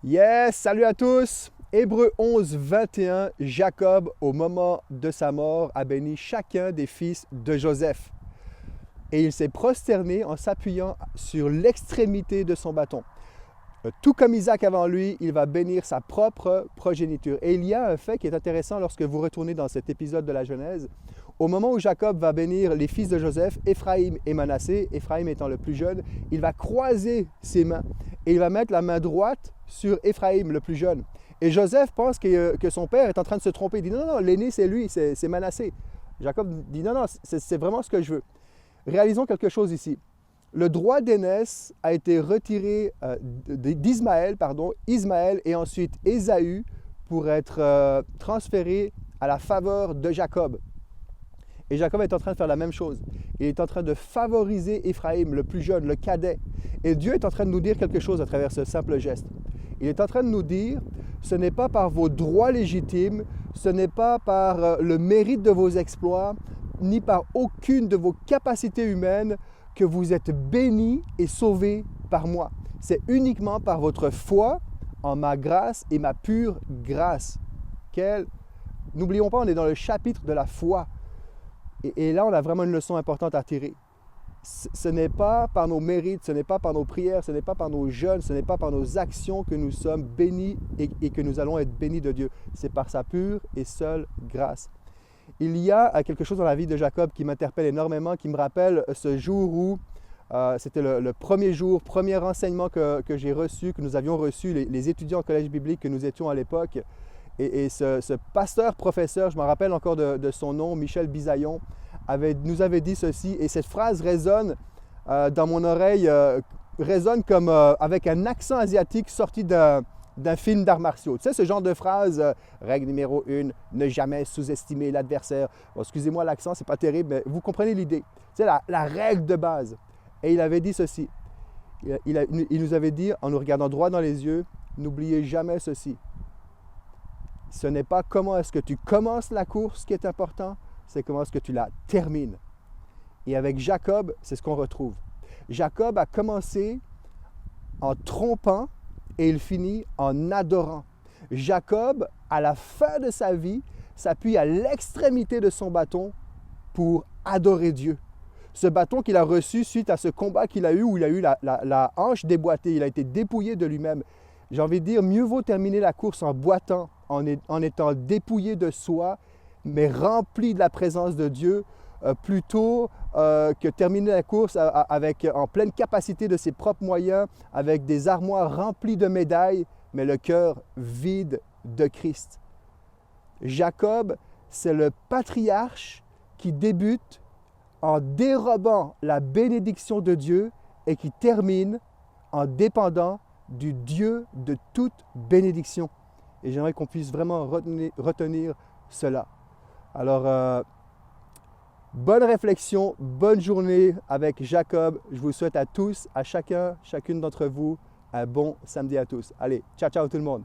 Yes, salut à tous! Hébreux 11, 21, Jacob, au moment de sa mort, a béni chacun des fils de Joseph. Et il s'est prosterné en s'appuyant sur l'extrémité de son bâton. Tout comme Isaac avant lui, il va bénir sa propre progéniture. Et il y a un fait qui est intéressant lorsque vous retournez dans cet épisode de la Genèse. Au moment où Jacob va bénir les fils de Joseph, Éphraïm et Manassé, Éphraïm étant le plus jeune, il va croiser ses mains et il va mettre la main droite sur Éphraïm, le plus jeune. Et Joseph pense que son père est en train de se tromper. Il dit non, non, l'aîné c'est lui, c'est Manassé. Jacob dit non, non, c'est vraiment ce que je veux. Réalisons quelque chose ici. Le droit d'aînesse a été retiré d'Ismaël, Ismaël et ensuite Ésaü pour être transféré à la faveur de Jacob. Et Jacob est en train de faire la même chose. Il est en train de favoriser Éphraïm, le plus jeune, le cadet. Et Dieu est en train de nous dire quelque chose à travers ce simple geste. Il est en train de nous dire, ce n'est pas par vos droits légitimes, ce n'est pas par le mérite de vos exploits, ni par aucune de vos capacités humaines que vous êtes bénis et sauvés par moi. C'est uniquement par votre foi en ma grâce et ma pure grâce. N'oublions pas, on est dans le chapitre de la foi. Et là, on a vraiment une leçon importante à tirer. Ce n'est pas par nos mérites, ce n'est pas par nos prières, ce n'est pas par nos jeûnes, ce n'est pas par nos actions que nous sommes bénis et que nous allons être bénis de Dieu. C'est par sa pure et seule grâce. Il y a quelque chose dans la vie de Jacob qui m'interpelle énormément, qui me rappelle ce jour où c'était le premier jour, premier enseignement que j'ai reçu, que nous avions reçu, les étudiants au collège biblique que nous étions à l'époque. Et ce pasteur-professeur, je me rappelle encore de son nom, Michel Bisaillon, nous avait dit ceci, et cette phrase résonne dans mon oreille, résonne comme avec un accent asiatique sorti d'un film d'arts martiaux. Tu sais, ce genre de phrase, règle numéro 1, ne jamais sous-estimer l'adversaire. Bon, excusez-moi l'accent, c'est pas terrible, mais vous comprenez l'idée. Tu sais, la règle de base. Et il avait dit ceci. Il nous avait dit, en nous regardant droit dans les yeux, n'oubliez jamais ceci. Ce n'est pas comment est-ce que tu commences la course qui est important, c'est comment est-ce que tu la termines. Et avec Jacob, c'est ce qu'on retrouve. Jacob a commencé en trompant et il finit en adorant. Jacob, à la fin de sa vie, s'appuie à l'extrémité de son bâton pour adorer Dieu. Ce bâton qu'il a reçu suite à ce combat qu'il a eu, où il a eu la hanche déboîtée, il a été dépouillé de lui-même. J'ai envie de dire, mieux vaut terminer la course en boitant, en étant dépouillé de soi, mais rempli de la présence de Dieu, plutôt que terminer la course en pleine capacité de ses propres moyens, avec des armoires remplies de médailles, mais le cœur vide de Christ. Jacob, c'est le patriarche qui débute en dérobant la bénédiction de Dieu et qui termine en dépendant du Dieu de toute bénédiction. Et j'aimerais qu'on puisse vraiment retenir cela. Alors, bonne réflexion, bonne journée avec Jacob. Je vous souhaite à tous, à chacune d'entre vous, un bon samedi à tous. Allez, ciao, ciao tout le monde.